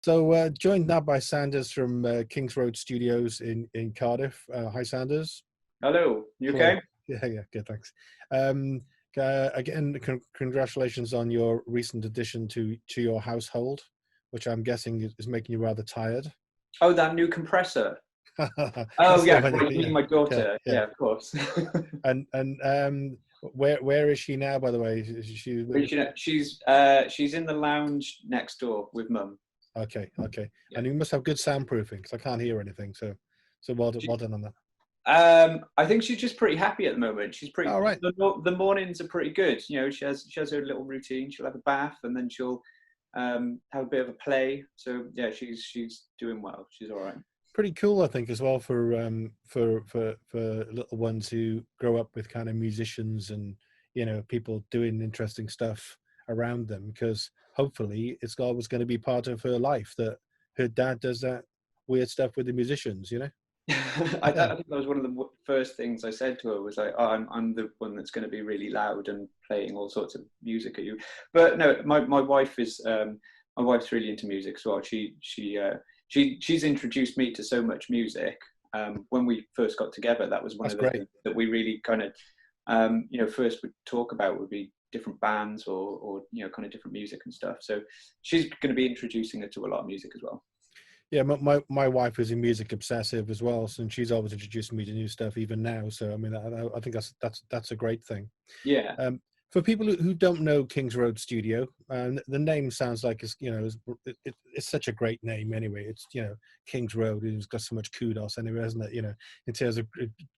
So joined now by Sanders from Kings Road Studios in Cardiff. Hi, Sanders. Hello, you Hello. okay? Yeah, good, thanks. Um, Again, congratulations on your recent addition to your household, which I'm guessing is making you rather tired. Oh, that new compressor. Oh That's the yeah, one. right, you mean Yeah, my yeah, daughter. yeah. Yeah, of course. And where is she now? By the way, is she She's in the lounge next door with mum. okay? Okay, Yeah. and you must have good soundproofing because I can't hear anything. So well She, done on that. I think she's just pretty happy at the moment. She's pretty. All right. The mornings are pretty good. You know, she has her little routine. She'll have a bath and then she'll have a bit of a play. So yeah, she's doing well. She's all right. Pretty cool, I think, as well for little ones who grow up with kind of musicians and people doing interesting stuff around them. Because hopefully, it's always going to be part of her life that her dad does that weird stuff with the musicians. I think that was one of the first things I said to her was like, "Oh, I'm the one that's going to be really loud and playing all sorts of music at you." But no, my wife is my wife's really into music as well. She's introduced me to so much music. When we first got together, that was one That's of the great. things that we really kind of first would talk about would be different bands or kind of different music and stuff. So she's going to be introducing her to a lot of music as well. Yeah, my wife is a music obsessive as well, so and she's always introducing me to new stuff even now. So I mean, I think that's a great thing. Yeah. Um, for people who don't know Kings Road Studio, the name sounds like it's such a great name anyway. It's Kings Road. It's got so much kudos anyway, hasn't it? In terms of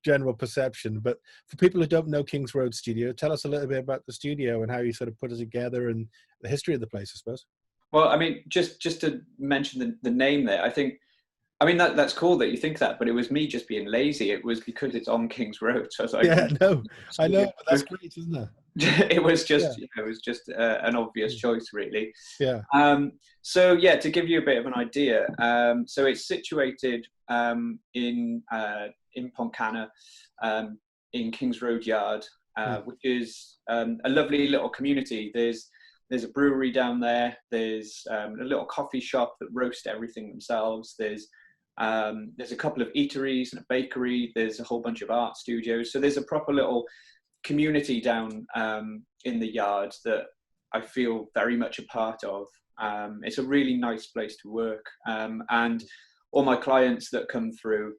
general perception. But for people who don't know Kings Road Studio, tell us a little bit about the studio and how you sort of put it together and the history of the place, I suppose. Well, I mean, just to mention the name there, I mean that's cool that you think that, but it was me just being lazy. It was because it's on King's Road, so I was like, Yeah, no, I know, studio. but that's great, isn't it? It was Yeah, just, it was just an obvious choice, really. yeah. So yeah, to give you a bit of an idea, so it's situated in Pontcanna, in King's Road Yard, Mm, which is a lovely little community. There's a brewery down there. There's a little coffee shop that roast everything themselves. There's a couple of eateries and a bakery. There's a whole bunch of art studios. So there's a proper little community down in the yard that I feel very much a part of. It's a really nice place to work, and all my clients that come through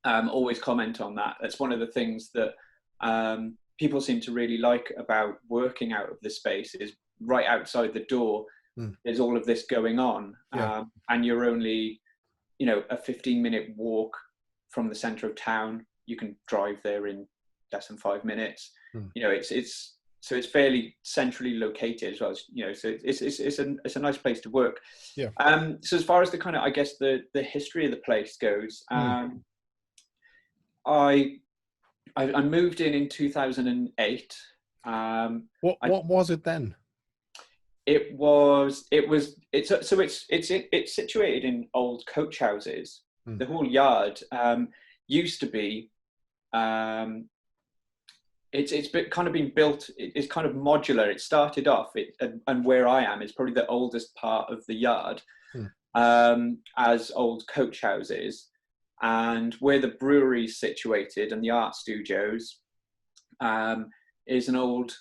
always comment on that. That's one of the things that people seem to really like about working out of the space is right outside the door. mm, There's all of this going on, yeah. and you're only a 15-minute walk from the centre of town. You can drive there in less than 5 minutes. Mm, It's fairly centrally located as well. So it's a nice place to work. yeah. So as far as the kind of, I guess, the history of the place goes, Mm. I I moved in 2008. What I what was it then? it's situated in old coach houses. Mm, The whole yard used to be kind of been built. It's kind of modular. It started off and where I am is probably the oldest part of the yard, mm, as old coach houses, and where the brewery is situated and the art studios um, is an old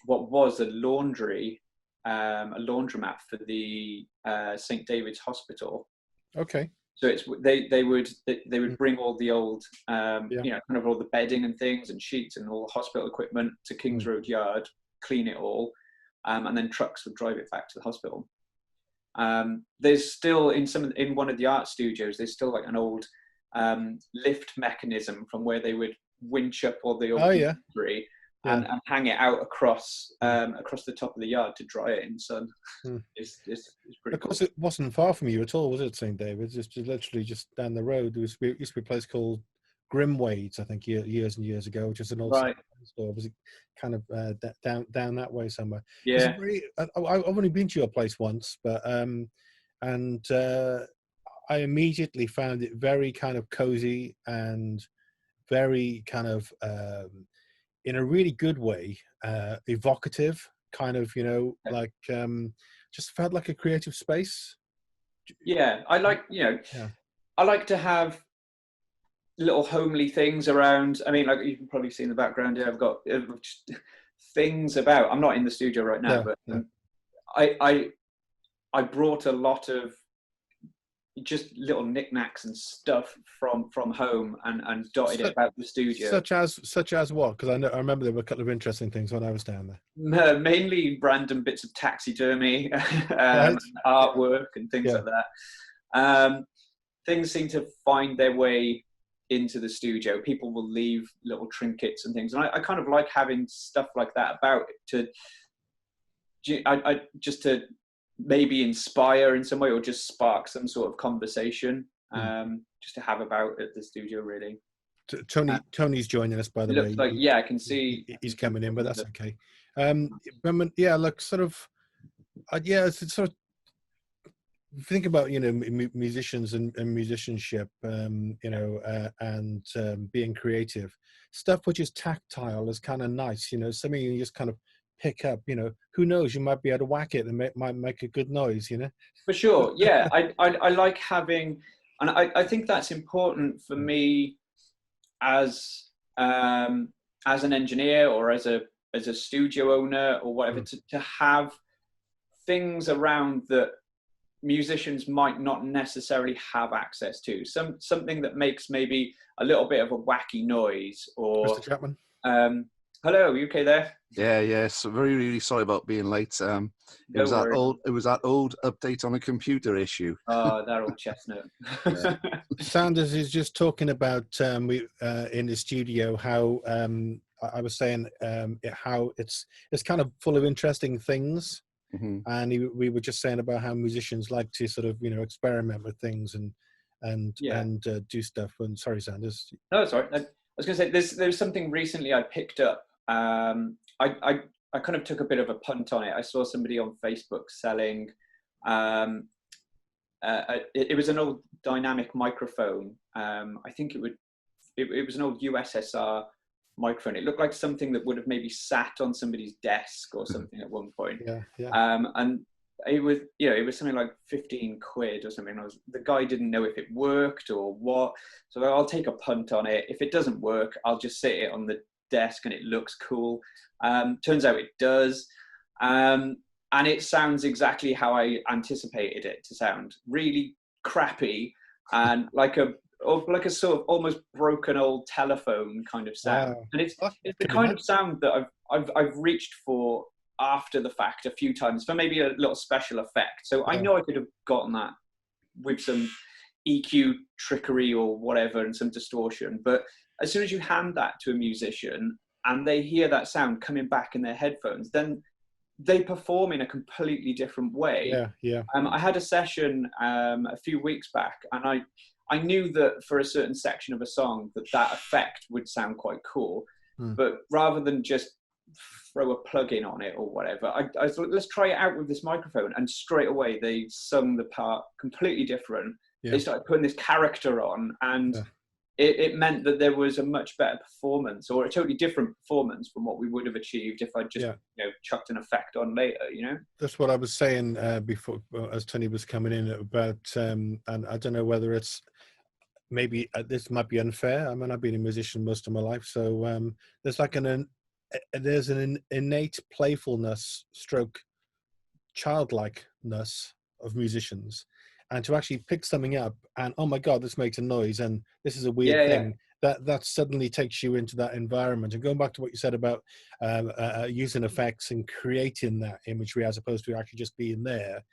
what was a laundry, a laundromat for the St David's Hospital. okay. So they would Mm, bring all the old yeah. kind of all the bedding and things and sheets and all the hospital equipment to Kings Mm, Road Yard, clean it all, and then trucks would drive it back to the hospital. There's still in one of the art studios, there's still like an old lift mechanism from where they would winch up all the oh old yeah. laundry Yeah. and hang it out across Mm, across the top of the yard to dry it in the sun. mm. It's pretty Of cool. course, it wasn't far from you at all, was it, St. David's? It's just literally just down the road. There used to be a place called Grimwade's, I think, years and years ago, which is an old Right. store. Was it kind of down that way somewhere? It's a Yeah. very. I've only been to your place once, but and I immediately found it very kind of cozy and very kind of in a really good way, evocative, kind of, like just felt like a creative space. Yeah, I like, Yeah. I like to have little homely things around. I mean, like you can probably see in the background here, I've got just things about. I'm not in the studio right now, No, but no. I brought a lot of just little knickknacks and stuff from home and dotted it Such, about the studio. such as what? Because I remember there were a couple of interesting things when I was down there. Mainly random bits of taxidermy, Right? artwork, and things Yeah. like that. Things seem to find their way into the studio. People will leave little trinkets and things, and I kind of like having stuff like that about it just to maybe inspire in some way or just spark some sort of conversation, just to have about at the studio, really. Tony's joining us, by It the looks way. like, yeah, I can see. He's coming in, but that's okay. Yeah, look, sort of, yeah, it's sort of think about musicians and musicianship, and being creative. Stuff which is tactile is kind of nice, something you just kind of pick up. Who knows? You might be able to whack it and might make a good noise. For sure, yeah. I like having, and I think that's important for me as as an engineer or as a studio owner or whatever, to have things around that musicians might not necessarily have access to. Something that makes maybe a little bit of a wacky noise, or Mr. Chapman. Hello, you okay there? Yeah. So very, really sorry about being late. It was that old update on a computer issue. Oh, that old chestnut. Sanders is just talking about in the studio how I was saying how it's kind of full of interesting things. Mm-hmm. And we were just saying about how musicians like to sort of experiment with things and do stuff. And sorry, Sanders. No, sorry. I was going to say there's something recently I picked up. I kind of took a bit of a punt on it. I saw somebody on Facebook selling. It was an old dynamic microphone. I think it was an old USSR microphone. It looked like something that would have maybe sat on somebody's desk or something at one point. Yeah. And it was something like 15 quid or something. The guy didn't know if it worked or what. So I'll take a punt on it. If it doesn't work, I'll just sit it on the desk and it looks cool. Turns out it does. And it sounds exactly how I anticipated it to sound. Really crappy and like a sort of almost broken old telephone kind of sound. Wow. And it's the kind of sound that I've reached for after the fact a few times for maybe a little special effect. So I know I could have gotten that with some EQ trickery or whatever and some distortion. But as soon as you hand that to a musician and they hear that sound coming back in their headphones, then they perform in a completely different way. Yeah. I had a session a few weeks back, and I knew that for a certain section of a song that effect would sound quite cool. But rather than just throw a plug-in on it or whatever, I thought, let's try it out with this microphone. And straight away, they sung the part completely different. Yeah. They started putting this character on, and it meant that there was a much better performance, or a totally different performance from what we would have achieved if I just chucked an effect on later. That's what I was saying before, as Tony was coming in, about, and I don't know whether it's maybe this might be unfair. I mean, I've been a musician most of my life, so there's like there's an innate playfulness, stroke childlikeness of musicians, and to actually pick something up and, oh my God, this makes a noise and this is a weird thing. That suddenly takes you into that environment. And going back to what you said about using effects and creating that imagery as opposed to actually just being there,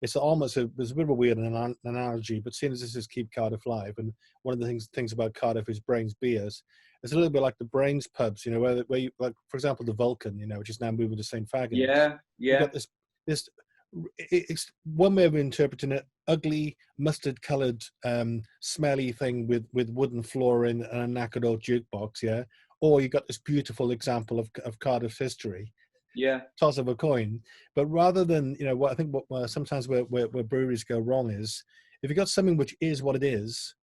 it's almost there's a bit of a weird analogy, but seeing as this is Keep Cardiff Live, and one of the things about Cardiff is Brains Beers. It's a little bit like the Brains pubs, where you, like, for example, the Vulcan, which is now moving to St. Fagans. Yeah. You got this. It's one way of interpreting it: ugly, mustard-coloured, smelly thing with wooden flooring and a knackered old jukebox. Yeah. Or you got this beautiful example of Cardiff's history. Yeah. Toss of a coin. But rather than what I think sometimes where breweries go wrong is, if you got something which is what it is,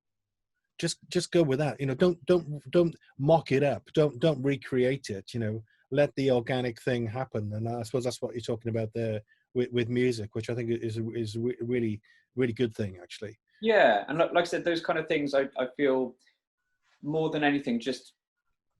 just go with that. Don't mock it up. Don't recreate it. Let the organic thing happen. And I suppose that's what you're talking about there with music, which I think is really really good thing, actually. Yeah, and like I said, those kind of things I feel more than anything just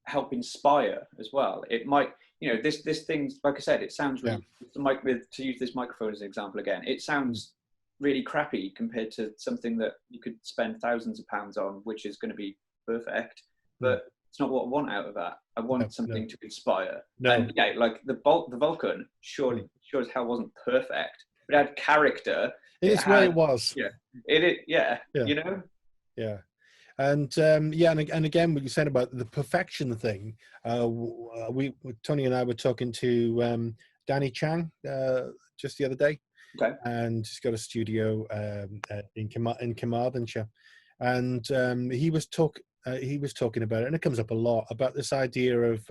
help inspire as well. It might, this thing, like I said, it sounds Yeah. really, to use this microphone as an example again, it sounds really crappy compared to something that you could spend thousands of pounds on, which is going to be perfect. But it's not what I want out of that. I want something to inspire. And yeah, like the Vulcan, sure as hell wasn't perfect, but it had character. In its way, it was. Yeah. Yeah. And and again, what you said about the perfection thing, Tony and I were talking to Danny Chang just the other day. Okay. And he's got a studio in Carmarthenshire, and he was talking about it, and it comes up a lot about this idea of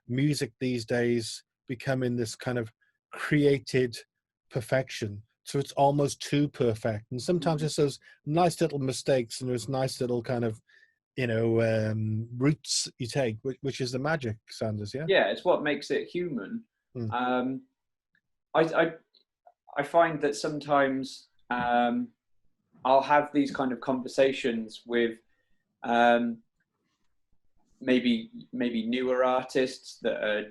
music these days becoming this kind of created perfection. So it's almost too perfect, and sometimes there's those nice little mistakes and those nice little kind of, routes you take, which is the magic, Sanders. Yeah, it's what makes it human. I find that sometimes I'll have these kind of conversations with maybe newer artists that are,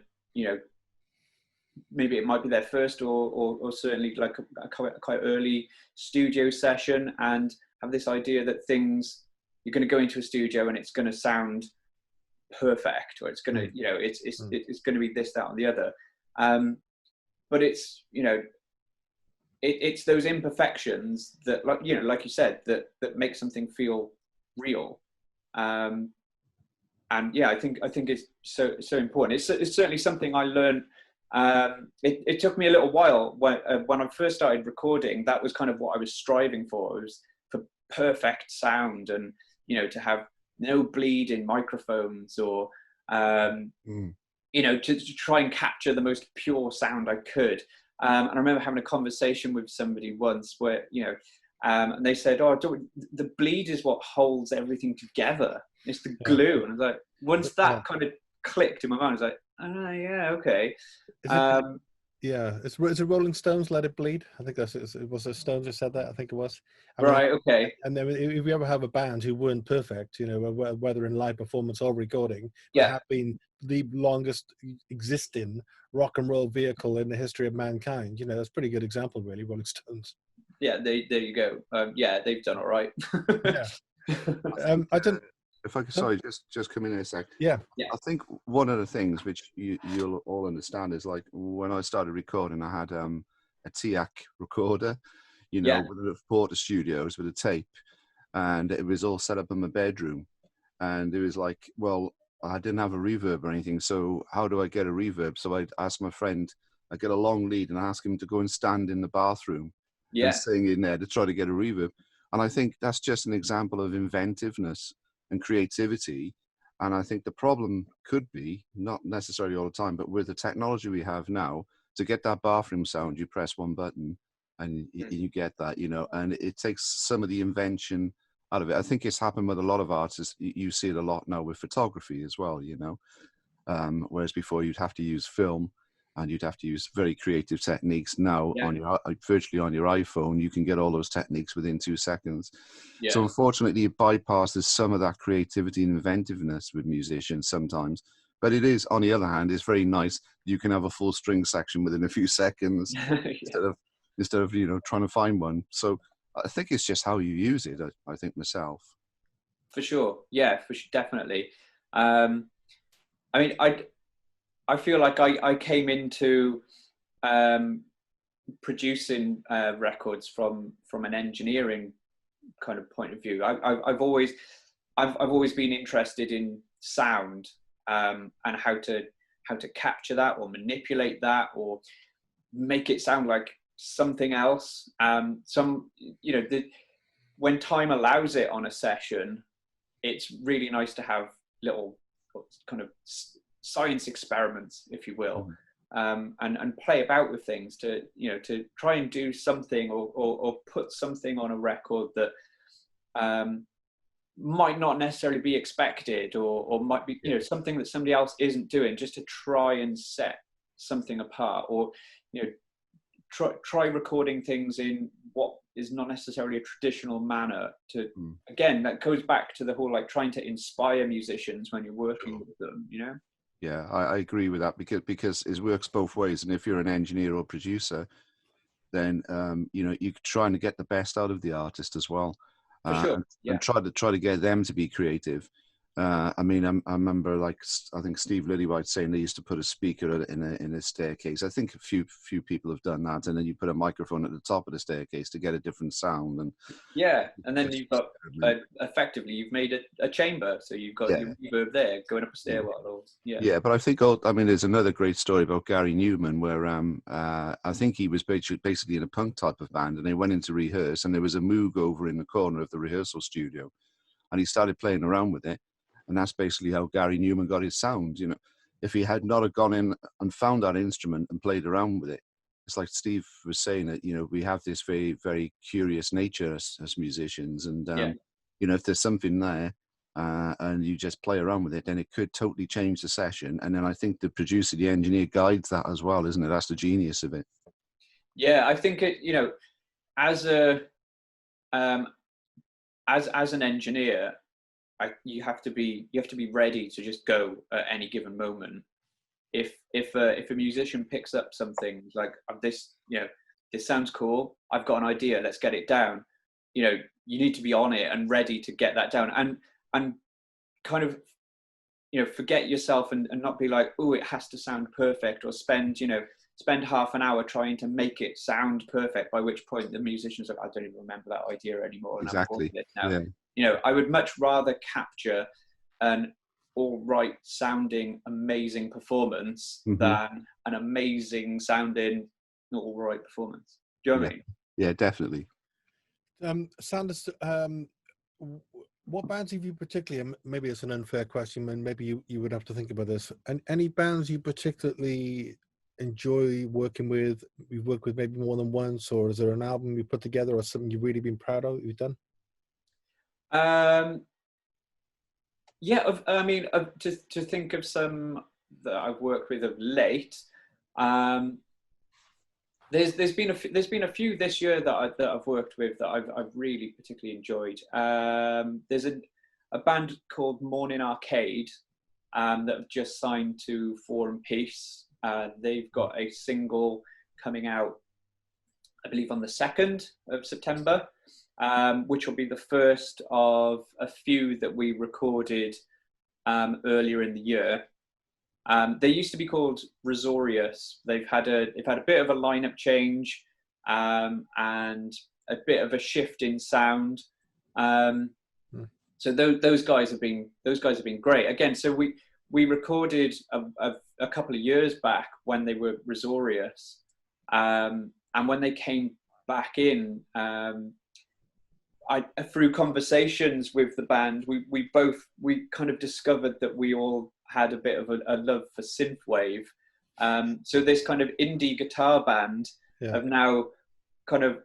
maybe it might be their first or certainly like a quite early studio session, and have this idea that you're going to go into a studio and it's going to sound perfect, or it's going to, it's going to be this, that, or the other. But it's, it's those imperfections that, like you said, that make something feel real. And yeah, I think it's so important. It's certainly something I learned. It took me a little while when I first started recording. That was kind of what I was striving for. It was for perfect sound, and to have no bleed in microphones, or to try and capture the most pure sound I could. And I remember having a conversation with somebody once where, and they said, the bleed is what holds everything together. It's the glue. And I was like, once that kind of clicked in my mind, I was like, yeah, okay. Is it Rolling Stones, Let It Bleed? I think it was the Stones who said that. I think it was. Okay. And then if you ever have a band who weren't perfect, whether in live performance or recording, have been the longest existing rock and roll vehicle in the history of mankind. That's a pretty good example, really, Rolling Stones. Yeah, there you go. They've done all right. I don't. If I could, sorry, just come in a sec. Yeah. I think one of the things which you'll all understand is, like, when I started recording, I had a TIAC recorder, with a Porter Studios with a tape, and it was all set up in my bedroom. And it was like, well, I didn't have a reverb or anything, so how do I get a reverb? So I asked my friend, I get a long lead and I ask him to go and stand in the bathroom and sing in there to try to get a reverb. And I think that's just an example of inventiveness and creativity. And I think the problem could be, not necessarily all the time, but with the technology we have now, to get that bathroom sound, you press one button and you get that, and it takes some of the invention out of it. I think it's happened with a lot of artists. You see it a lot now with photography as well, whereas before you'd have to use film and you'd have to use very creative techniques. Now virtually on your iPhone, you can get all those techniques within 2 seconds. So unfortunately, it bypasses some of that creativity and inventiveness with musicians sometimes. But it is, on the other hand, it's very nice. You can have a full string section within a few seconds instead of trying to find one. So I think it's just how you use it. I think myself. For sure, yeah, definitely. I feel like I came into producing records from an engineering kind of point of view. I've always been interested in sound and how to capture that or manipulate that or make it sound like something else. When time allows it on a session, it's really nice to have little kind of science experiments, if you will, and play about with things to try and do something or put something on a record that might not necessarily be expected or might be something that somebody else isn't doing, just to try and set something apart, or try recording things in what is not necessarily a traditional manner. To again, that goes back to the whole like trying to inspire musicians when you're working with them, you know. Yeah, I agree with that, because it works both ways. And if you're an engineer or producer, then you know, you're trying to get the best out of the artist as well, For sure. and try to get them to be creative. I mean, I remember, like, I think Steve Lillywhite saying they used to put a speaker in a staircase. I think a few people have done that, and then you put a microphone at the top of the staircase to get a different sound. And and then you've got effectively you've made a chamber, so you've got your reverb there going up a stairwell. Or, but I think there's another great story about Gary Newman where I think he was basically in a punk type of band, and they went in to rehearse, and there was a Moog over in the corner of the rehearsal studio, and he started playing around with it. And that's basically how Gary Newman got his sound. You know, if he had not have gone in and found that instrument and played around with it, it's like Steve was saying, that, you know, we have this very, very curious nature as musicians. And, you know, if there's something there and you just play around with it, then it could totally change the session. And then I think the producer, the engineer guides that as well, isn't it? That's the genius of it. Yeah, I think it, you know, as an engineer, you have to be ready to just go at any given moment. If a musician picks up something like this, you know, this sounds cool, I've got an idea, let's get it down. You know, you need to be on it and ready to get that down, and kind of, you know, forget yourself and not be like, oh, it has to sound perfect, or spend half an hour trying to make it sound perfect, by which point the musician's like, I don't even remember that idea anymore. And exactly. Now. You know, I would much rather capture an all right sounding amazing performance than an amazing sounding not all right performance. Do you know what I mean? Yeah, definitely. Sanders, what bands have you particularly, maybe it's an unfair question, and maybe you would have to think about this, and any bands you particularly enjoy working with, you've worked with maybe more than once, or is there an album you put together or something you've really been proud of you've done? I mean, to think of some that I've worked with of late, there's been a few this year that I've worked with that I've really particularly enjoyed. There's a band called Morning Arcade that have just signed to War and Peace. They've got a single coming out, I believe, on the 2nd of September. Which will be the first of a few that we recorded earlier in the year. They used to be called Resorius. They've had a bit of a lineup change and a bit of a shift in sound. So those guys have been great. Again, so we recorded a couple of years back when they were Resorius, and when they came back in. Through conversations with the band, we kind of discovered that we all had a bit of a love for synthwave. So this kind of indie guitar band have now kind of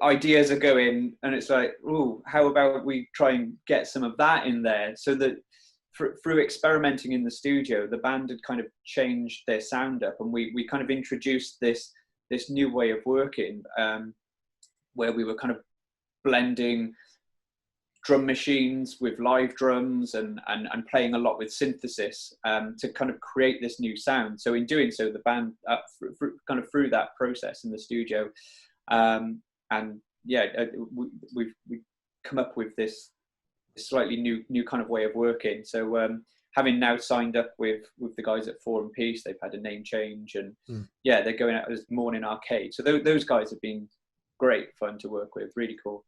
ideas are going, and it's like, oh, how about we try and get some of that in there? So that through experimenting in the studio, the band had kind of changed their sound up, and we kind of introduced this new way of working, where we were kind of blending drum machines with live drums and playing a lot with synthesis to kind of create this new sound. So in doing so, the band through that process in the studio, we've come up with this slightly new kind of way of working. So having now signed up with the guys at War and Peace, they've had a name change, and they're going out as Morning Arcade. So those guys have been great fun to work with, really cool.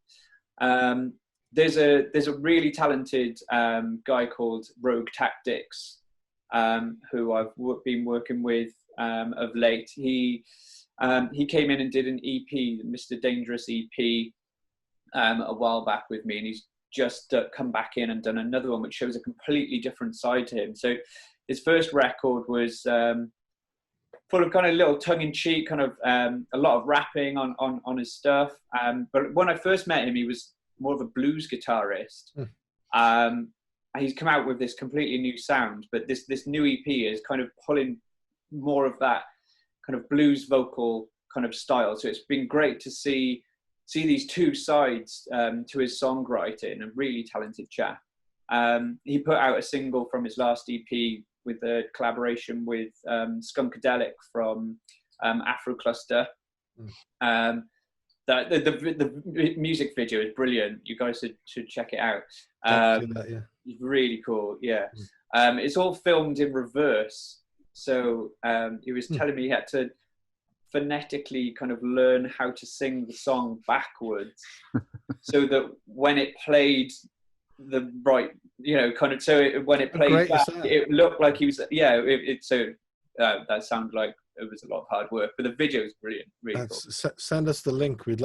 There's a really talented guy called Rogue Tactics, who I've been working with of late. He came in and did an EP, Mr. Dangerous EP, a while back with me, and he's just come back in and done another one which shows a completely different side to him. So his first record was full of kind of little tongue-in-cheek, kind of a lot of rapping on his stuff. But when I first met him, he was more of a blues guitarist. He's come out with this completely new sound, but this new EP is kind of pulling more of that kind of blues vocal kind of style. So it's been great to see these two sides to his songwriting. A really talented chap. He put out a single from his last EP with a collaboration with Skunkadelic from Afro Cluster. The music video is brilliant. You guys should check it out. It's really cool. Yeah. It's all filmed in reverse. So he was telling me he had to phonetically kind of learn how to sing the song backwards so that when it played the right, kind of, so when it played back, it looked like he was, that sounded like it was a lot of hard work, but the video is brilliant. Really cool. Send us the link. I'm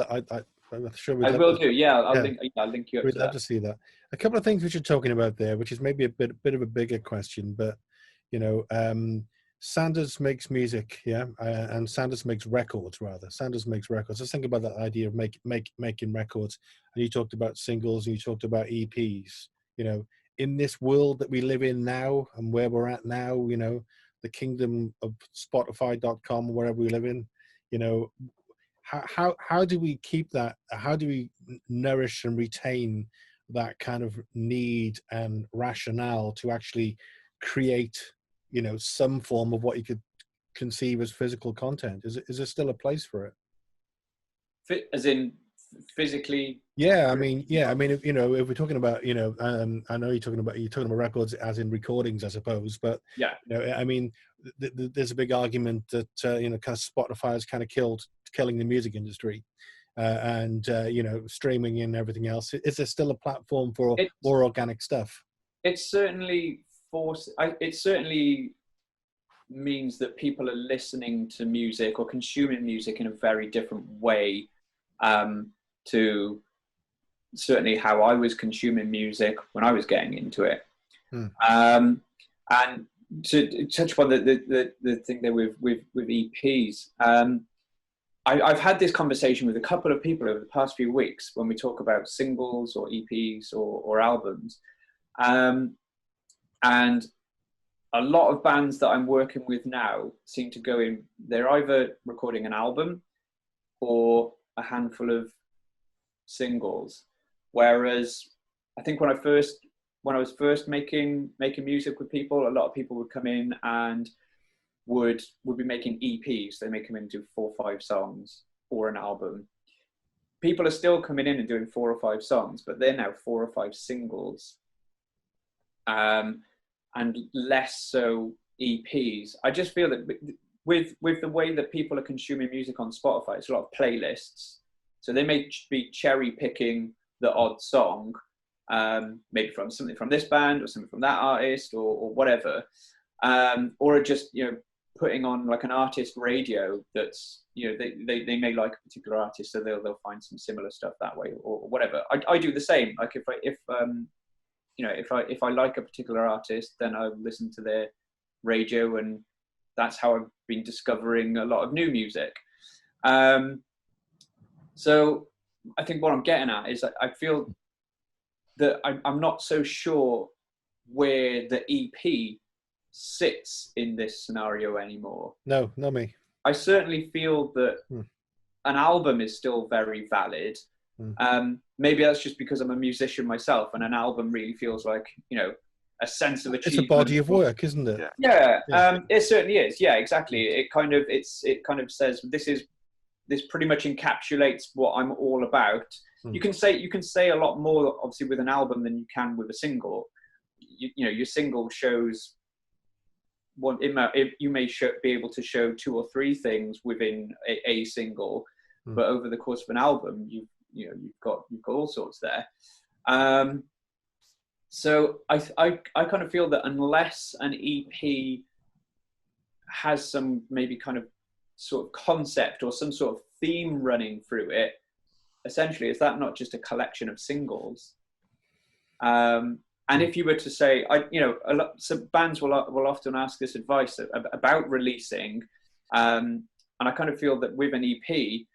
sure I will do. Yeah, I'll link you up. We'd love to see that. A couple of things which you're talking about there, which is maybe a bit of a bigger question, but Sanders makes music, and Sanders makes records rather. Sanders makes records. Let's think about that idea of making records. And you talked about singles, and you talked about EPs. In this world that we live in now, and where we're at now, the kingdom of Spotify.com, wherever we live in, how do we keep that? How do we nourish and retain that kind of need and rationale to actually create, some form of what you could conceive as physical content? Is there still a place for it? As in physically? Yeah, I mean, if we're talking about, I know you're talking about records as in recordings, I suppose, but yeah, I mean, there's a big argument that kind of Spotify is kind of killing the music industry, and streaming and everything else. Is there still a platform for more organic stuff? It certainly means that people are listening to music or consuming music in a very different way to certainly how I was consuming music when I was getting into it. And to touch upon the thing there with EPs, I've had this conversation with a couple of people over the past few weeks when we talk about singles or EPs or albums. And a lot of bands that I'm working with now seem to go in, they're either recording an album or a handful of singles. Whereas I think when I was first making music with people, a lot of people would come in and would be making EPs. They may come in and do 4 or 5 songs or an album. People are still coming in and doing 4 or 5 songs, but they're now 4 or 5 singles. And less so EPs. I just feel that with the way that people are consuming music on Spotify, it's a lot of playlists. So they may be cherry picking the odd song, maybe from something from this band or something from that artist or whatever, or just putting on like an artist radio that's they may like a particular artist, so they'll find some similar stuff that way or whatever. I do the same. Like if I like a particular artist, then I listen to their radio, and that's how I've been discovering a lot of new music. So I think what I'm getting at is I feel that I'm not so sure where the EP sits in this scenario anymore. No, not me. I certainly feel that an album is still very valid. Maybe that's just because I'm a musician myself, and an album really feels like a sense of achievement. It's a body of work, isn't it? Yeah. It certainly is. Yeah, exactly. It kind of says this pretty much encapsulates what I'm all about. You can say a lot more obviously with an album than you can with a single. Your single shows you may be able to show 2 or 3 things within a single, but over the course of an album, you've got all sorts there. So I kind of feel that unless an EP has some maybe kind of sort of concept or some sort of theme running through it, essentially, is that not just a collection of singles? And if you were to say, some bands will often ask this advice about releasing, and I kind of feel that with an EP,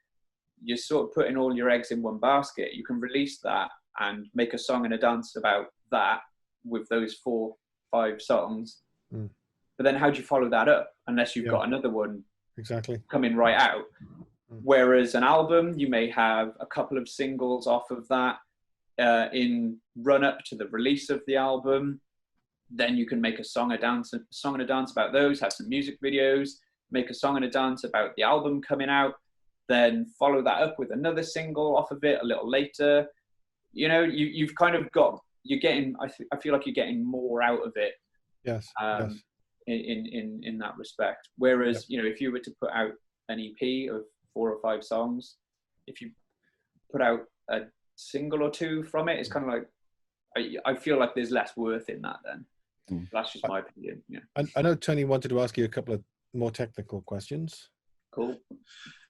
you're sort of putting all your eggs in one basket. You can release that and make a song and a dance about that with those 4 or 5 songs. But then how do you follow that up unless you've got another one exactly coming right out? Whereas an album, you may have a couple of singles off of that in run up to the release of the album. Then you can make a song and a dance about those, have some music videos, make a song and a dance about the album coming out, then follow that up with another single off of it a little later. You know, you've kind of got, you're getting, I feel like you're getting more out of it. Yes. In that respect. Whereas, you know, if you were to put out an EP of 4 or 5 songs, if you put out a single or 2 from it, it's kind of like, I feel like there's less worth in that then. That's just my opinion. Yeah. I know Tony wanted to ask you a couple of more technical questions. Cool.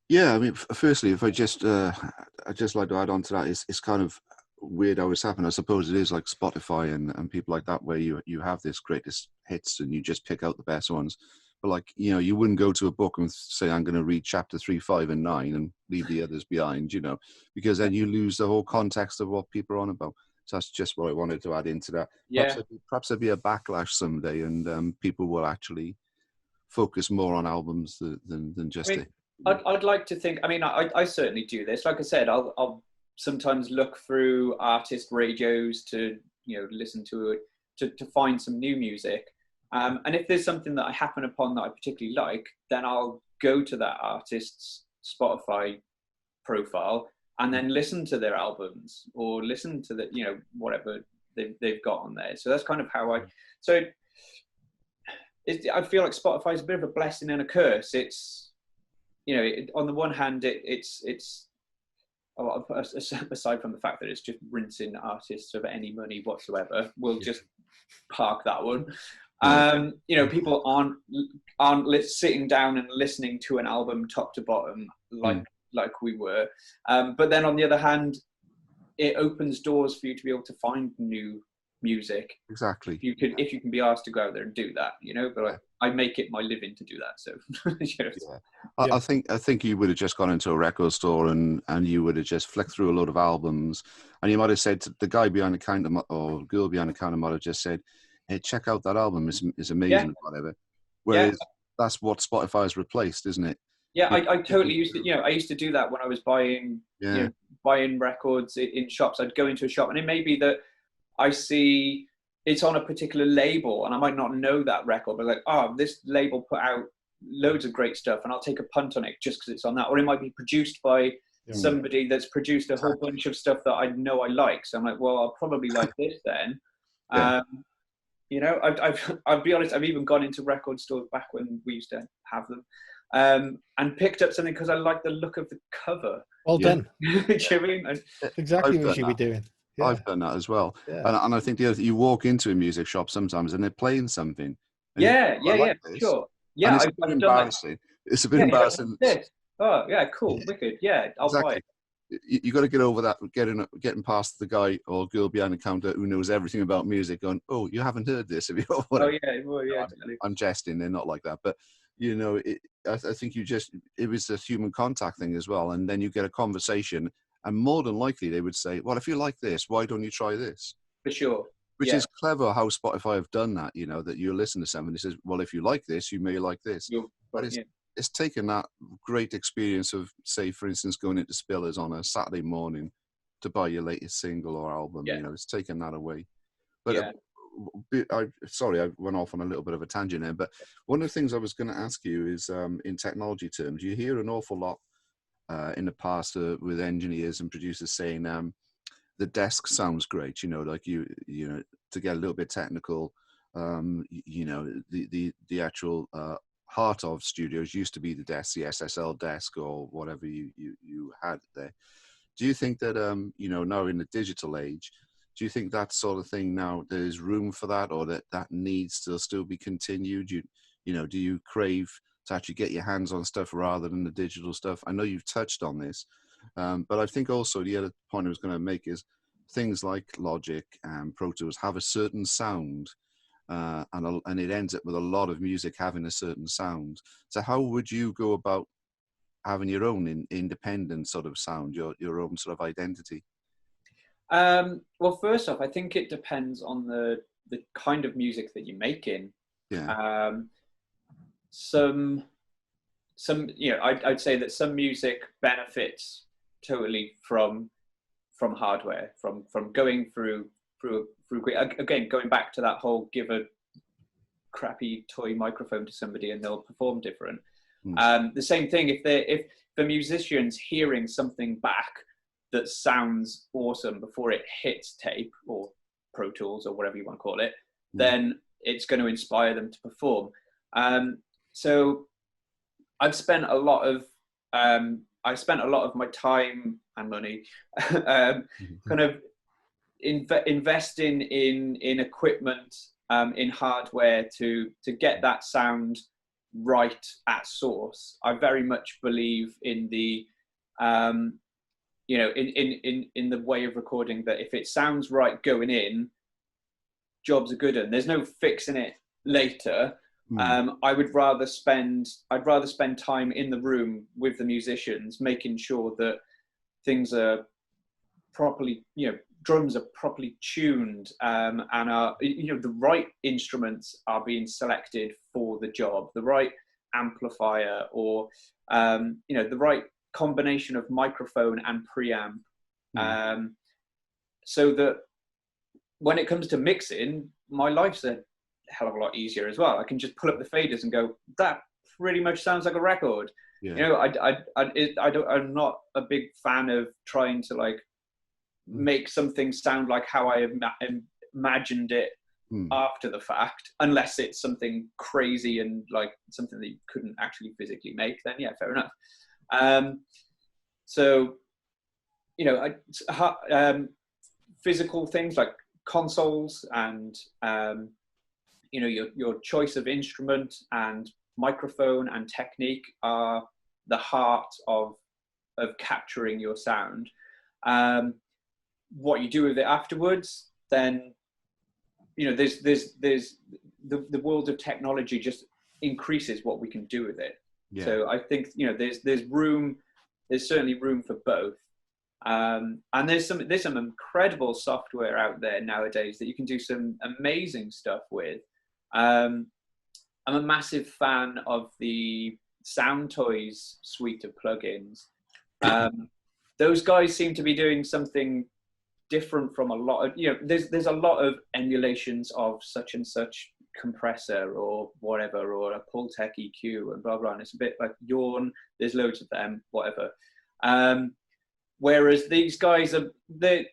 Yeah, I mean, firstly, if I just like to add on to that, it's kind of weird how it's happened. I suppose it is like Spotify and people like that, where you have this greatest hits and you just pick out the best ones. But like, you know, you wouldn't go to a book and say, I'm going to read chapter 3, 5, and 9 and leave the others behind, you know, because then you lose the whole context of what people are on about. So that's just what I wanted to add into that. Yeah. Perhaps there'll be a backlash someday, and people will actually focus more on albums than just it. I'd like to think, I mean, I certainly do this. Like I said, I'll sometimes look through artist radios to, you know, listen to it, to find some new music. And if there's something that I happen upon that I particularly like, then I'll go to that artist's Spotify profile and then listen to their albums or listen to the, you know, whatever they've got on there. So that's kind of how I feel like Spotify is a bit of a blessing and a curse. It's, you know, on the one hand, it's aside from the fact that it's just rinsing artists of any money whatsoever, we'll just park that one. You know, people aren't sitting down and listening to an album top to bottom like we were. But then on the other hand, it opens doors for you to be able to find new music. Exactly. If you can be asked to go out there and do that, you know. But I make it my living to do that. So you know. I think you would have just gone into a record store and you would have just flicked through a load of albums, and you might have said to the guy behind the counter or girl behind the counter might have just said, hey, check out that album, it's amazing, or whatever. Whereas that's what Spotify has replaced, isn't it? Yeah, I totally used to, you know, I used to do that when I was buying, you know, buying records in shops. I'd go into a shop and it may be that I see it's on a particular label and I might not know that record, but like, oh, this label put out loads of great stuff and I'll take a punt on it just because it's on that. Or it might be produced by somebody that's produced a whole bunch of stuff that I know I like. So I'm like, well, I'll probably like this then. You know, I'll be honest, I've even gone into record stores back when we used to have them, and picked up something because I like the look of the cover. Well done. Do you know what I mean? Exactly what you should be doing. Yeah. I've done that as well. Yeah. And I think the other, you walk into a music shop sometimes and they're playing something. Yeah, sure. Yeah, it's a bit embarrassing. It's a bit embarrassing. Oh, yeah, cool, wicked. Yeah, I'll buy it. You got to get over that, getting past the guy or girl behind the counter who knows everything about music going, oh, you haven't heard this, have you? Oh, yeah, well, yeah. I'm jesting, they're not like that. But, you know, I think it was a human contact thing as well. And then you get a conversation and more than likely they would say, well, if you like this, why don't you try this? For sure. Which is clever how Spotify have done that, you know, that you listen to somebody who says, well, if you like this, you may like this. But it's taken that great experience of, say, for instance, going into Spillers on a Saturday morning to buy your latest single or album. You know, it's taken that away. But sorry, I went off on a little bit of a tangent there. But one of the things I was going to ask you is, in technology terms, you hear an awful lot in the past with engineers and producers saying the desk sounds great. You know, like you know, to get a little bit technical, you know, the actual heart of studios used to be the desk, the SSL desk or whatever you had there. Do you think that, you know, now in the digital age, do you think that sort of thing now there's room for that, or that needs to still be continued? You know, do you crave to actually get your hands on stuff rather than the digital stuff? I know you've touched on this, but I think also the other point I was going to make is things like Logic and Pro Tools have a certain sound. And it ends up with a lot of music having a certain sound. So how would you go about having your own independent sort of sound, your own sort of identity? Well, first off, I think it depends on the kind of music that you're making. Yeah. some, you know, I'd say that some music benefits totally from hardware, from going through again, going back to that whole give a crappy toy microphone to somebody and they'll perform different. The same thing if the musician's hearing something back that sounds awesome before it hits tape or Pro Tools or whatever you want to call it, then it's going to inspire them to perform. So I've spent a lot of my time and money kind of investing in equipment, in hardware to get that sound right at source. I very much believe in the you know, in the way of recording that if it sounds right going in, jobs are good and there's no fixing it later. I'd rather spend time in the room with the musicians, making sure that things are properly, you know, drums are properly tuned, and are, you know, the right instruments are being selected for the job, the right amplifier, or you know, the right combination of microphone and preamp, so that when it comes to mixing, my life's a hell of a lot easier as well. I can just pull up the faders and go, that pretty much sounds like a record. You know, I'm not a big fan of trying to like make something sound like how I imagined it after the fact, unless it's something crazy and like something that you couldn't actually physically make. Then yeah, fair enough. So, you know, physical things like consoles and you know, your choice of instrument and microphone and technique are the heart of capturing your sound. What you do with it afterwards, then, you know, there's the world of technology just increases what we can do with it. So I think, you know, there's certainly room for both. And there's some incredible software out there nowadays that you can do some amazing stuff with. I'm a massive fan of the Soundtoys suite of plugins. Those guys seem to be doing something different from a lot of, you know, there's a lot of emulations of such and such compressor or whatever, or a Pultec EQ and blah blah, and it's a bit like Yawn, there's loads of them, whatever. Whereas these guys are the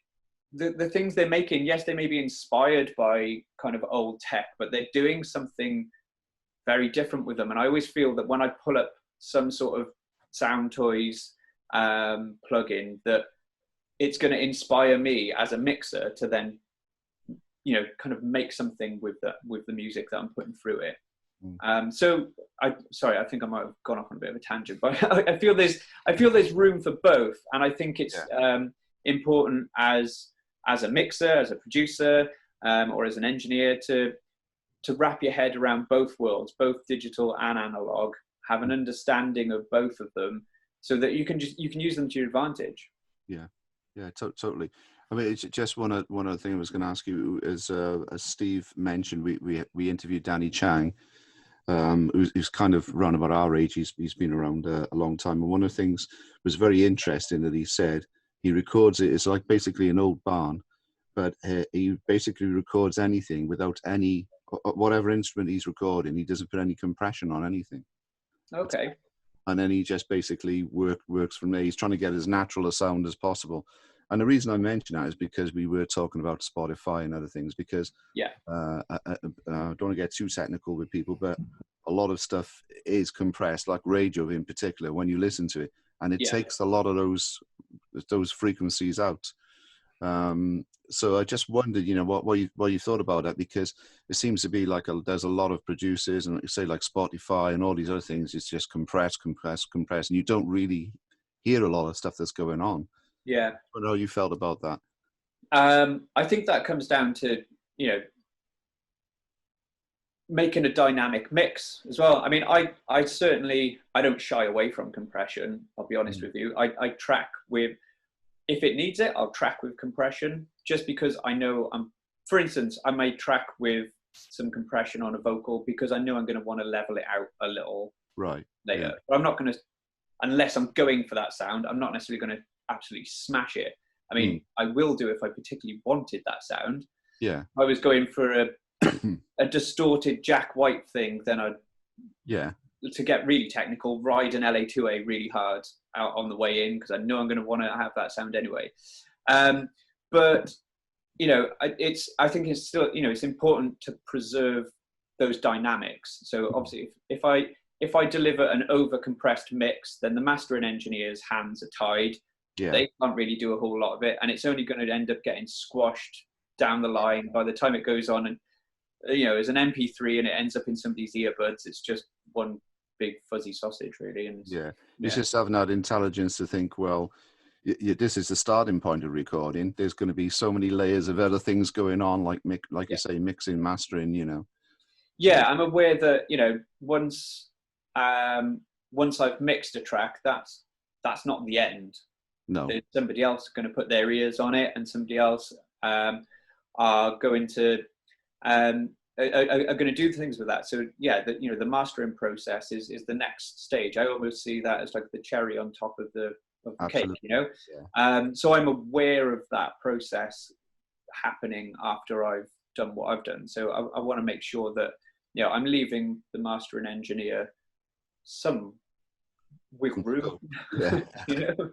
things they're making, yes, they may be inspired by kind of old tech, but they're doing something very different with them. And I always feel that when I pull up some sort of Soundtoys plugin, that it's going to inspire me as a mixer to then, you know, kind of make something with the music that I'm putting through it. So sorry, I think I might have gone off on a bit of a tangent, but I feel there's room for both, and I think it's important as a mixer, as a producer, or as an engineer to wrap your head around both worlds, both digital and analog, have an understanding of both of them, so that you can use them to your advantage. Yeah, totally. I mean, it's just one other thing I was going to ask you is, as Steve mentioned, we interviewed Danny Chang, who's kind of around about our age. He's been around a long time, and one of the things was very interesting that he said he records it. It's like basically an old barn, but he basically records anything without any whatever instrument he's recording. He doesn't put any compression on anything. Okay. And then he just basically works from there. He's trying to get as natural a sound as possible. And the reason I mention that is because we were talking about Spotify and other things, because I don't want to get too technical with people, but a lot of stuff is compressed, like radio in particular, when you listen to it, and it takes a lot of those frequencies out. So I just wondered, you know, what you thought about that, because it seems to be like there's a lot of producers, and say like Spotify and all these other things, it's just compress, and you don't really hear a lot of stuff that's going on. Yeah. I don't know how you felt about that. I think that comes down to, you know, making a dynamic mix as well. I mean, I certainly don't shy away from compression. I'll be honest with you. I track with, if it needs it, I'll track with compression, just because I know for instance, I may track with some compression on a vocal because I know I'm going to want to level it out a little Right. later. Yeah. But I'm not going to, unless I'm going for that sound, I'm not necessarily going to absolutely smash it. I mean, I will do if I particularly wanted that sound. Yeah. If I was going for a distorted Jack White thing, then I'd, to get really technical, ride an LA2A really hard out on the way in, because I know I'm going to want to have that sound anyway. But you know, I think it's still, you know, it's important to preserve those dynamics. So obviously, if I deliver an over compressed mix, then the mastering engineer's hands are tied. Yeah. They can't really do a whole lot of it, and it's only going to end up getting squashed down the line by the time it goes on. And you know, as an MP3 and it ends up in somebody's earbuds, it's just one big fuzzy sausage, really. And it's just having that intelligence to think, well, this is the starting point of recording. There's going to be so many layers of other things going on, like you say, mixing, mastering, you know. Yeah, I'm aware that, you know, once I've mixed a track, that's not the end. No. There's somebody else going to put their ears on it, and somebody else are going to do things with that. So yeah, you know, the mastering process is the next stage. I almost see that as like the cherry on top of the cake, you know. So I'm aware of that process happening after I've done what I've done. So I want to make sure that, you know, I'm leaving the mastering engineer some wiggle room. You know.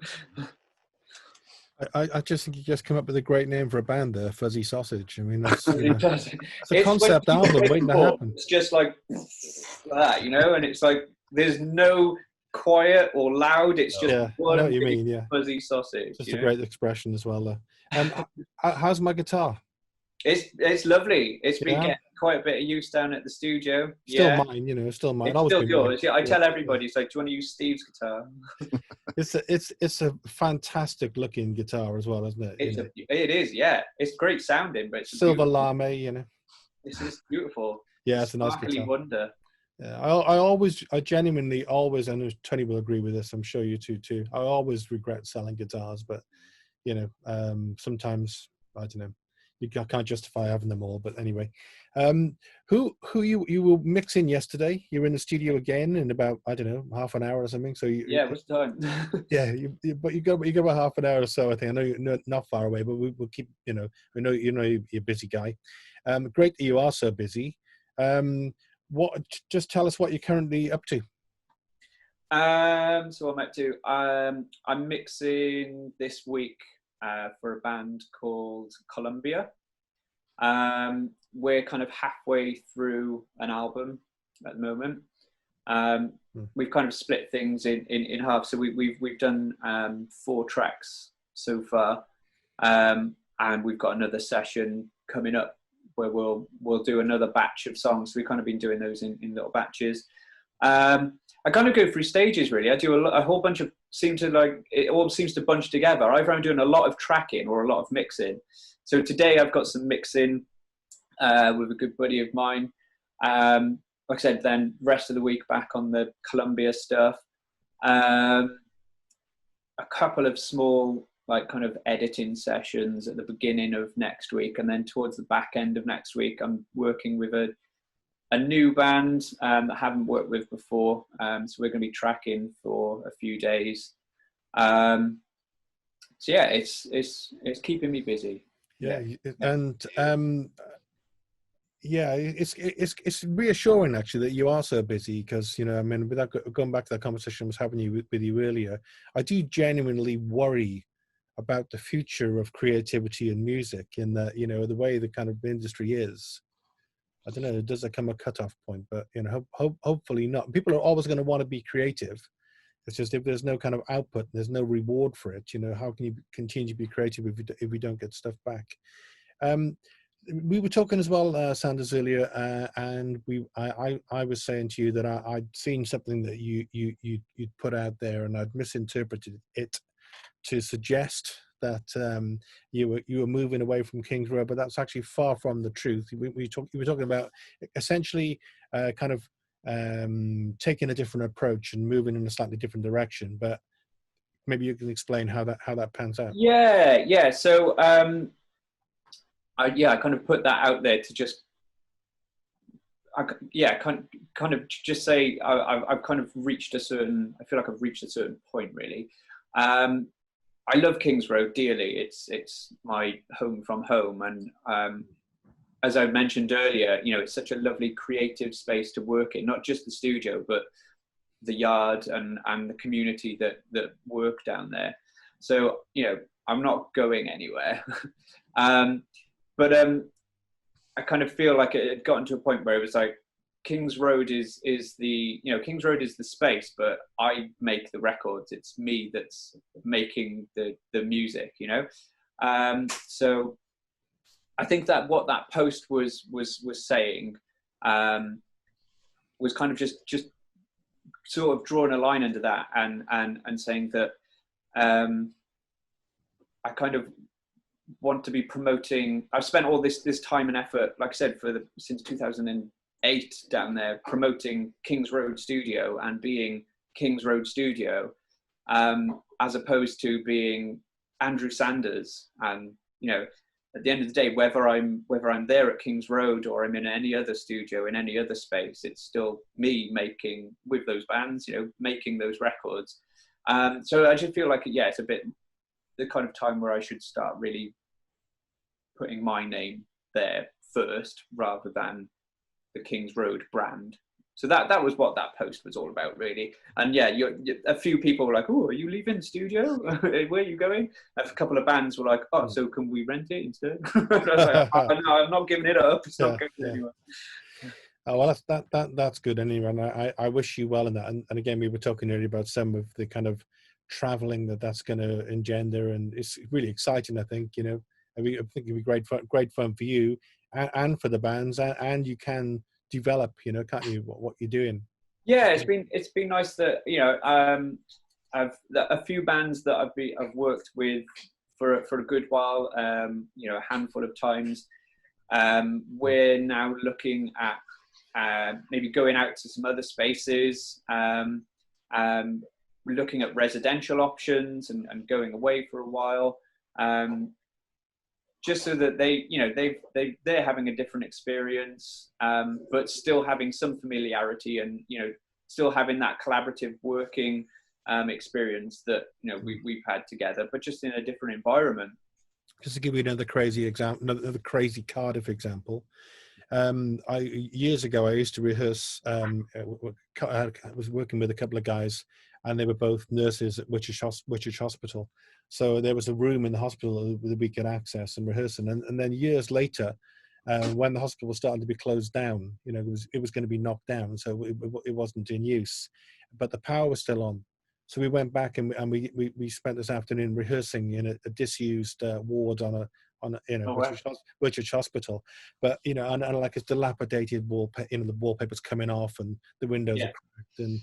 I just think you just come up with a great name for a band there, Fuzzy Sausage. I mean, that's, it does. It's a concept album waiting to happen. It's just like that, you know, and it's like there's no quiet or loud. It's just one I know what you mean, fuzzy sausage. Just a great expression as well there. How's my guitar? It's lovely. It's been getting quite a bit of use down at the studio. Still mine, you know, still mine. It's still yours. Yeah, I tell everybody, it's like, do you want to use Steve's guitar? It's a fantastic looking guitar as well, isn't it? It is, yeah. It's great sounding, but it's silver lame, you know. This is beautiful. Yeah, it's a nice guitar. Wonder. Yeah, I genuinely always, I know Tony will agree with this, I'm sure you two too. I always regret selling guitars, but you know, sometimes I don't know. I can't justify having them all, but anyway, who you were mixing yesterday? You were in the studio again in about, I don't know, half an hour or something. So what's the time? But you got about half an hour or so. I think. I know you're not far away, but we'll keep. You know, we know you're a busy guy. Great that you are so busy. Just tell us what you're currently up to. So I'm up to. I'm mixing this week. For a band called Columbia. We're kind of halfway through an album at the moment. We've kind of split things in half. So we've done 4 tracks so far, and we've got another session coming up where we'll do another batch of songs. We've kind of been doing those in little batches. I kind of go through stages, really. I do a whole bunch of, it all seems to bunch together. Either I'm doing a lot of tracking or a lot of mixing. So today I've got some mixing with a good buddy of mine. Like I said, then rest of the week back on the Columbia stuff. A couple of small, like, kind of editing sessions at the beginning of next week. And then towards the back end of next week, I'm working with a new band that I haven't worked with before. So we're going to be tracking for a few days. So yeah, it's keeping me busy. Yeah. And it's reassuring actually that you are so busy, because, you know, I mean, without going back to that conversation I was having with you earlier, I do genuinely worry about the future of creativity in music, in that, you know, the way the kind of industry is. I don't know, does there come a cutoff point? But, you know, hopefully not. People are always going to want to be creative. It's just, if there's no kind of output, there's no reward for it, you know, how can you continue to be creative if we don't get stuff back? We were talking as well, Sanders, earlier, and I was saying to you that I'd seen something that you'd put out there, and I'd misinterpreted it to suggest that you were moving away from Kings Road, but that's actually far from the truth. You were talking about essentially kind of taking a different approach and moving in a slightly different direction. But maybe you can explain how that pans out. Yeah. So I kind of put that out there to just yeah, kind of just say I've kind of reached a certain. I feel like I've reached a certain point, really. I love Kings Road dearly. It's my home from home, and as I mentioned earlier, it's such a lovely creative space to work in. Not just the studio, but the yard and the community that work down there. So I'm not going anywhere. But I kind of feel like it had gotten to a point where it was like Kings Road is the Kings Road is the space, but I make the records. It's me that's making the music. So I think that what that post was saying was kind of just sort of drawing a line under that and saying that I kind of want to be promoting. I've spent all this time and effort, like I said, since 2008 down there, promoting Kings Road Studio and being Kings Road Studio, as opposed to being Andrew Sanders. And at the end of the day, whether I'm there at Kings Road or I'm in any other studio in any other space, it's still me making with those bands, making those records. So I just feel like it's a bit the kind of time where I should start really putting my name there first rather than the Kings Road brand. So that was what that post was all about, really. And a few people were like, "Oh, are you leaving the studio? Where are you going?" A couple of bands were like, "Oh, so can we rent it instead?" I was like, "Oh, no, I'm not giving it up. It's not going anywhere." Oh, well, that's good anyway. And I wish you well in that. And again, we were talking earlier about some of the kind of traveling that's going to engender, and it's really exciting. I think I think it'd be great fun for you and for the bands, and you can develop, can't you, what you're doing? Yeah, it's been nice that I've a few bands that I've worked with for a good while, a handful of times. We're now looking at maybe going out to some other spaces, looking at residential options and going away for a while. Just so that they're having a different experience, but still having some familiarity and still having that collaborative working experience that we've had together, but just in a different environment. Just to give you another crazy example, another crazy Cardiff example. Years ago, I used to rehearse. I was working with a couple of guys, and they were both nurses at Whitchurch Hospital. So there was a room in the hospital that we could access and rehearsing. And then years later, when the hospital was starting to be closed down, it was going to be knocked down, so it wasn't in use, but the power was still on. So we went back and we spent this afternoon rehearsing in a disused ward on Whitchurch Hospital, but and like it's dilapidated wallpaper, the wallpaper's coming off and the windows are cracked, and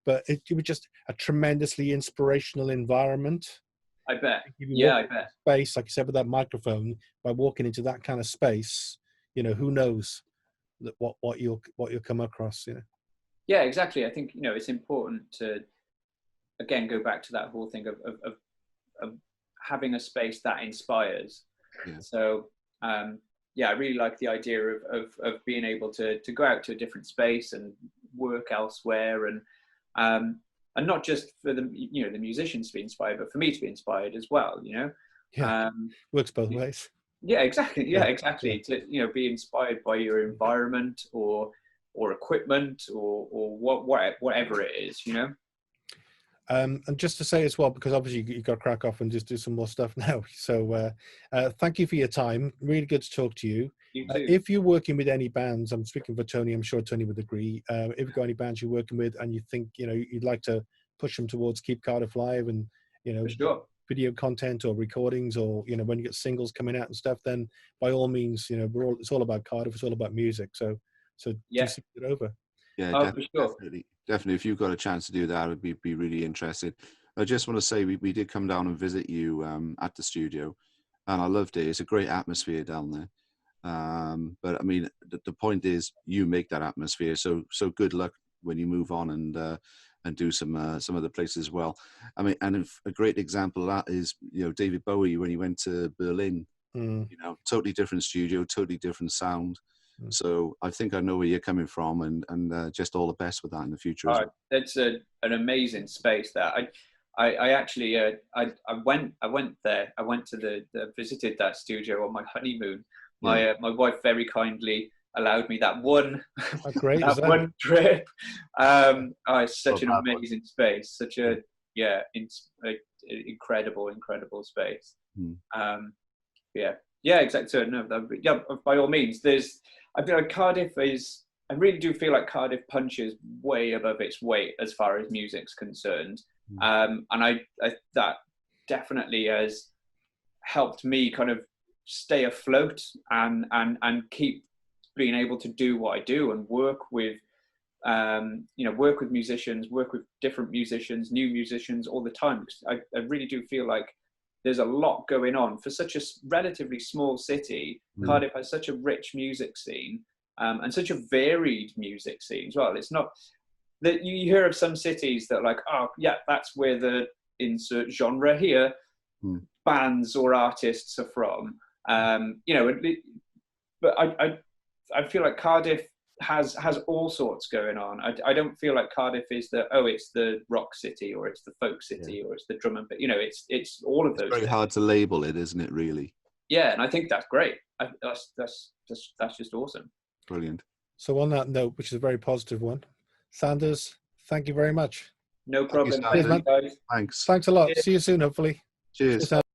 but it was just a tremendously inspirational environment. I bet. I bet. Space, like you said, with that microphone, by walking into that kind of space, who knows what you'll come across. Yeah, exactly. I think it's important to again go back to that whole thing of having a space that inspires. Yeah. So I really like the idea of being able to go out to a different space and work elsewhere, and not just for the the musicians to be inspired, but for me to be inspired as well. Works both ways. Yeah, exactly. Yeah, exactly. Yeah. To be inspired by your environment or equipment or whatever it is. And just to say as well, because obviously you've got to crack off and just do some more stuff now. So thank you for your time. Really good to talk to you. You too. If you're working with any bands, I'm speaking for Tony, I'm sure Tony would agree. If you've got any bands you're working with and you think, you'd like to push them towards Keep Cardiff Live and, For sure. video content or recordings or, when you get singles coming out and stuff, then by all means, it's all about Cardiff. It's all about music. So just get over. Yeah, definitely. If you've got a chance to do that, I would be really interested. I just want to say we did come down and visit you at the studio, and I loved it. It's a great atmosphere down there. But I mean, the point is, you make that atmosphere. So good luck when you move on and do some other places as well. I mean, and a great example of that is David Bowie when he went to Berlin. Totally different studio, totally different sound. So I think I know where you're coming from, and just all the best with that in the future. As well. It's an amazing space there. I actually I went there. I went to visited that studio on my honeymoon. My wife very kindly allowed me that one one trip. It's such an amazing space. Such a incredible space. Exactly. So no, by all means, I feel like Cardiff is. I really do feel like Cardiff punches way above its weight as far as music's concerned, and I that definitely has helped me kind of stay afloat and keep being able to do what I do and work with musicians, work with different musicians, new musicians all the time. I really do feel like there's a lot going on for such a relatively small city. Cardiff has such a rich music scene, and such a varied music scene as well. It's not that you hear of some cities that like, oh yeah, that's where the insert genre here bands or artists are from. But I feel like Cardiff has all sorts going on. I don't feel like Cardiff is it's the rock city or it's the folk city or it's the drum and it's all of those. It's very hard to label it, isn't it? Really. Yeah, and I think that's great. That's just awesome. Brilliant. So on that note, which is a very positive one, Sanders, thank you very much. No problem. Thanks, guys. Thanks. Thanks a lot. Cheers. See you soon, hopefully. Cheers. Cheers.